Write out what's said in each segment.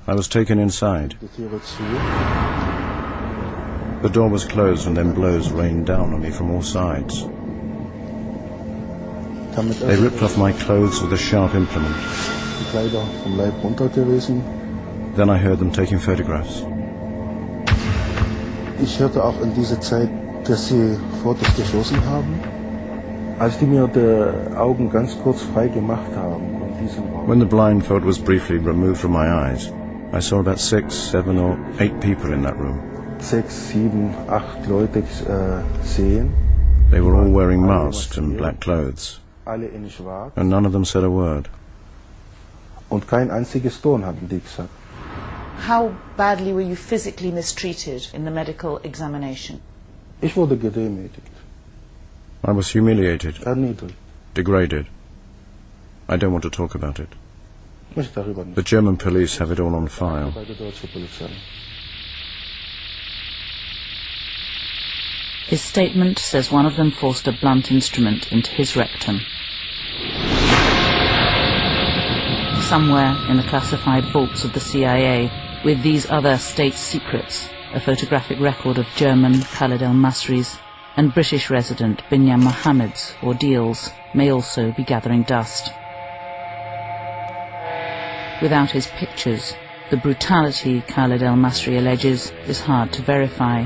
I was taken inside. The door was closed and then blows rained down on me from all sides. They ripped off my clothes with a sharp implement. Then I heard them taking photographs. Ich hörte auch in dieser Zeit, dass sie Fotos geschossen haben. Als die mir die Augen ganz kurz frei gemacht haben. When the blindfold was briefly removed from my eyes, I saw about 6, 7 or 8 people in that room. 6, 7, 8 Leute sehen. They were all wearing masks and black clothes, Alle in schwarz. and none of them said a word. Und kein einziges Ton haben die gesagt. How badly were you physically mistreated in the medical examination? Ich wurde gedemütigt, I was humiliated, erniedrigt. degraded. I don't want to talk about it. Ich möchte darüber nicht The German police have it all on file. bei der deutschen Polizei. His statement says one of them forced a blunt instrument into his rectum. Somewhere in the classified vaults of the CIA, with these other state secrets, a photographic record of German Khalid el-Masri's and British resident Binyam Mohammed's ordeals may also be gathering dust. Without his pictures, the brutality Khalid el-Masri alleges is hard to verify.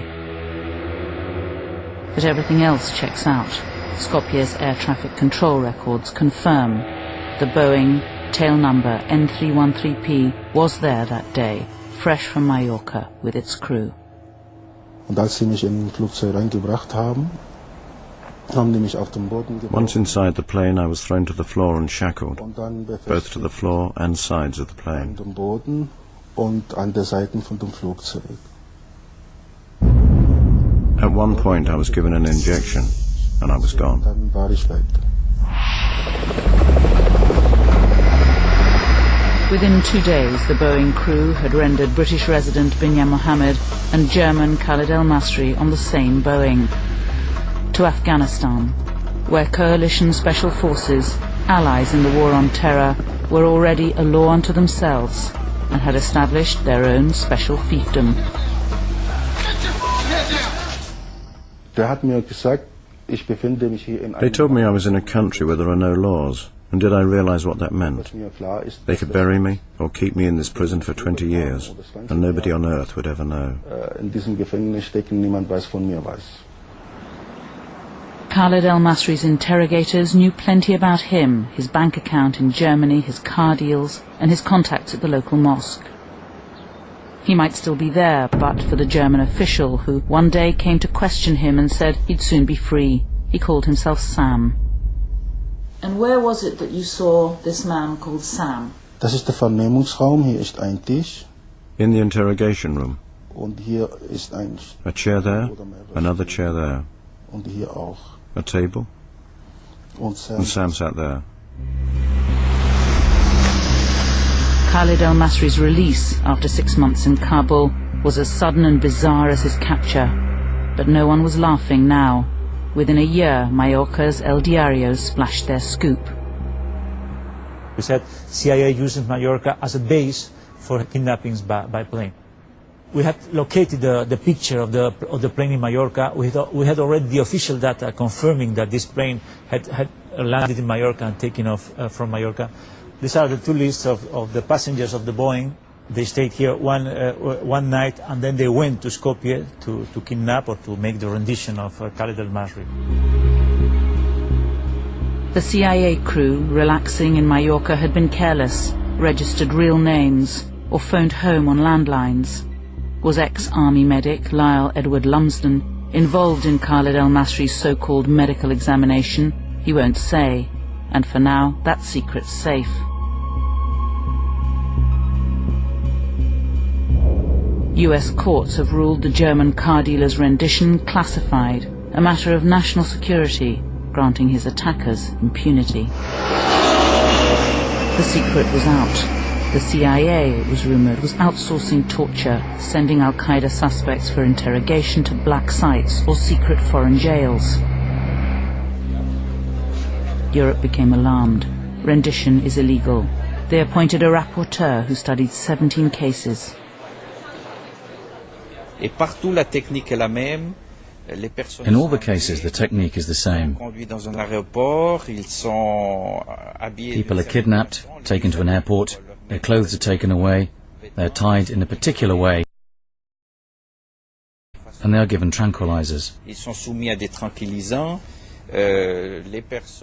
But everything else checks out. Skopje's air traffic control records confirm the Boeing tail number N313P was there that day, fresh from Mallorca with its crew. Und als sie mich in ein Flugzeug reingebracht haben, haben die mich auf den Boden geworfen. Once inside the plane, I was thrown to the floor and shackled, Und dann both to the floor and sides of the plane. an dem Boden und an der Seite von dem Flugzeug. At one point, I was given an injection, and I was gone. Dann war ich weg. Within 2 days, the Boeing crew had rendered British resident Binyam Mohammed and German Khalid el-Masri on the same Boeing to Afghanistan, where coalition special forces, allies in the war on terror, were already a law unto themselves and had established their own special fiefdom. Der hat mir gesagt, ich befinde mich hier in They einem told me I was in a country where there are no laws, and did I realize what that meant? was mir klar ist, They could bury me or keep me in this prison for 20 years, and nobody on earth would ever know. in diesem Gefängnis stecken, niemand weiß von mir weiß. Khalid el-Masri's interrogators knew plenty about him, his bank account in Germany, his car deals, and his contacts at the local mosque. He might still be there, but for the German official who one day came to question him and said he'd soon be free. He called himself Sam. And where was it that you saw this man called Sam? Das ist der Vernehmungsraum, hier ist ein Tisch In the interrogation room, und hier ist ein a chair there, another chair there, und hier auch. a table, Und Sam, and Sam sat there. Khalid el-Masri's release after 6 months in Kabul was as sudden and bizarre as his capture. But no one was laughing now. Within a year, Mallorca's El Diario splashed their scoop. We said CIA uses Mallorca as a base for kidnappings by plane. We had located the picture of the plane in Mallorca. We had already the official data confirming that this plane had landed in Mallorca and taken off from Mallorca. These are the 2 lists of the passengers of the Boeing. They stayed here one night, and then they went to Skopje to kidnap or to make the rendition of Khalid el-Masri. The CIA crew, relaxing in Mallorca, had been careless, registered real names, or phoned home on landlines. Was ex-army medic Lyle Edward Lumsden involved in Khalid el-Masri's so-called medical examination? He won't say, and for now, that secret's safe. US courts have ruled the German car dealer's rendition classified, a matter of national security, granting his attackers impunity. The secret was out. The CIA, it was rumored, was outsourcing torture, sending Al-Qaeda suspects for interrogation to black sites or secret foreign jails. Europe became alarmed. Rendition is illegal. They appointed a rapporteur who studied 17 cases. Et partout la technique est la même. In all the cases, the technique is the same. People are kidnapped, taken to an airport, their clothes are taken away, they're tied in a particular way, and they are given tranquilizers.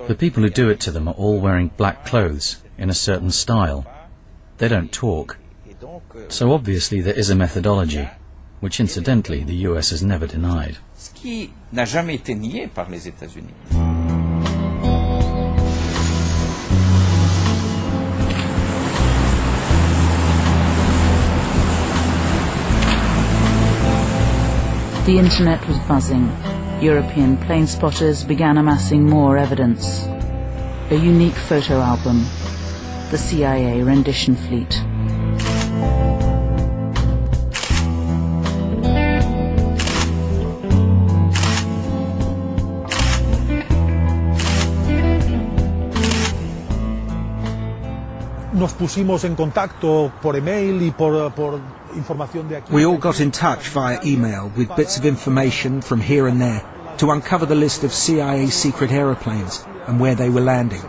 The people who do it to them are all wearing black clothes in a certain style. They don't talk. So obviously there is a methodology, which incidentally the US has never denied. Ce qui n'a jamais été nié par les États-Unis. The internet was buzzing. European plane spotters began amassing more evidence. A unique photo album. The CIA rendition fleet. Nos pusimos en contacto por email y por información de aquí. We all got in touch via email with bits of information from here and there to uncover the list of CIA secret aeroplanes and where they were landing.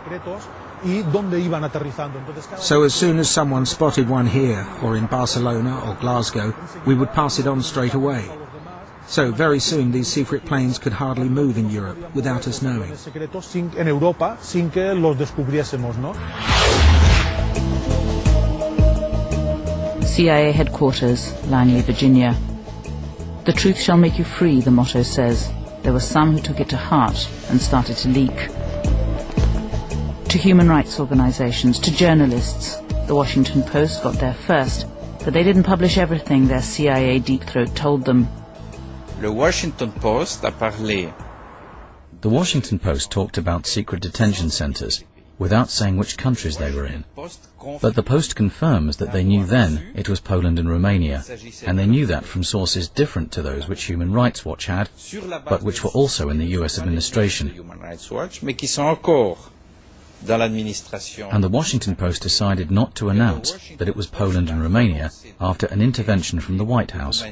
So as soon as someone spotted one here or in Barcelona or Glasgow, we would pass it on straight away. So very soon these secret planes could hardly move in Europe without us knowing. En Europa sin que los descubriésemos, ¿no? CIA headquarters, Langley, Virginia. The truth shall make you free, the motto says. There were some who took it to heart and started to leak. To human rights organizations, to journalists. The Washington Post got there first, but they didn't publish everything their CIA deep throat told them. Le Washington Post a parlé. The Washington Post talked about secret detention centers, without saying which countries they were in. But the Post confirms that they knew then it was Poland and Romania, and they knew that from sources different to those which Human Rights Watch had, but which were also in the US administration. And the Washington Post decided not to announce that it was Poland and Romania after an intervention from the White House.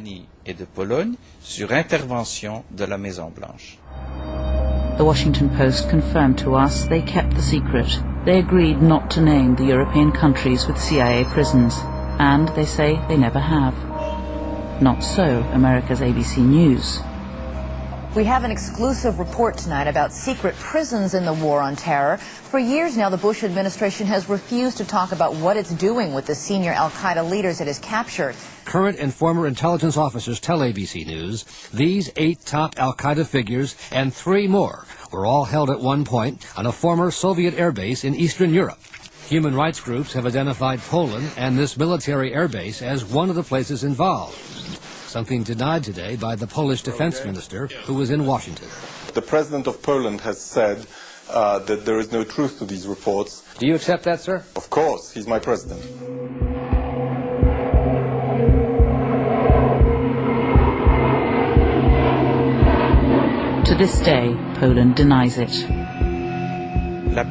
The Washington Post confirmed to us they kept the secret. They agreed not to name the European countries with CIA prisons, and they say they never have. Not so America's ABC News. We have an exclusive report tonight about secret prisons in the war on terror. For years now, the Bush administration has refused to talk about what it's doing with the senior al-Qaeda leaders it has captured. Current and former intelligence officers tell ABC News these 8 top al-Qaeda figures and 3 more were all held at one point on a former Soviet airbase in Eastern Europe. Human rights groups have identified Poland and this military airbase as one of the places involved. Something denied today by the Polish defense minister who was in Washington. The president of Poland has said that there is no truth to these reports. Do you accept that, sir? Of course, he's my president. To this day, Poland denies it.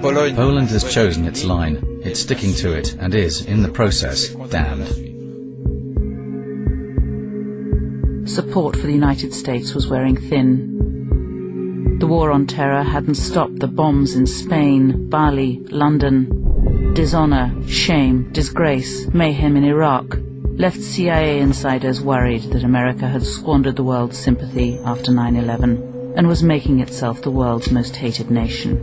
Poland has chosen its line. It's sticking to it and is, in the process, damned. Support for the United States was wearing thin. The war on terror hadn't stopped the bombs in Spain, Bali, London. Dishonor, shame, disgrace, mayhem in Iraq left CIA insiders worried that America had squandered the world's sympathy after 9/11 and was making itself the world's most hated nation.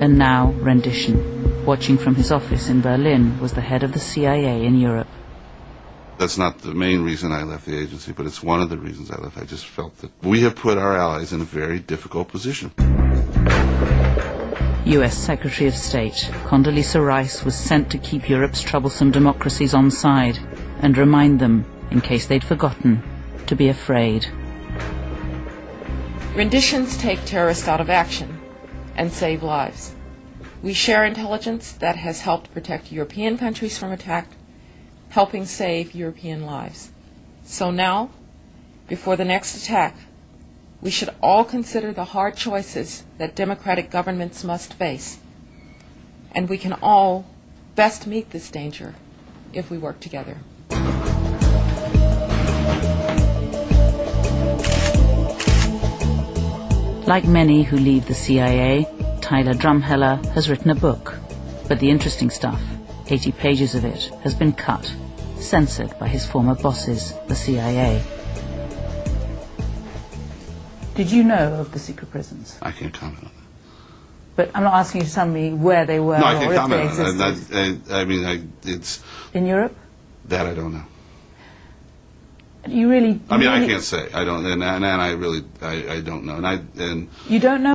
And now, rendition. Watching from his office in Berlin was the head of the CIA in Europe. That's not the main reason I left the agency, but it's one of the reasons I left. I just felt that we have put our allies in a very difficult position. US Secretary of State Condoleezza Rice was sent to keep Europe's troublesome democracies on side and remind them, in case they'd forgotten, to be afraid. Renditions take terrorists out of action and save lives. We share intelligence that has helped protect European countries from attack, helping save European lives. So now, before the next attack, we should all consider the hard choices that democratic governments must face. And we can all best meet this danger if we work together. Like many who leave the CIA, Tyler Drumheller has written a book, but the interesting stuff, 80 pages of it, has been cut, censored by his former bosses, the CIA. Did you know of the secret prisons? I can't comment on that. But I'm not asking you to tell me where they were No, I or can't if comment they on that. existed. I mean, it's... In Europe? That I don't know. You really... I mean, I can't say. I don't, and I really, I don't know. And You don't know?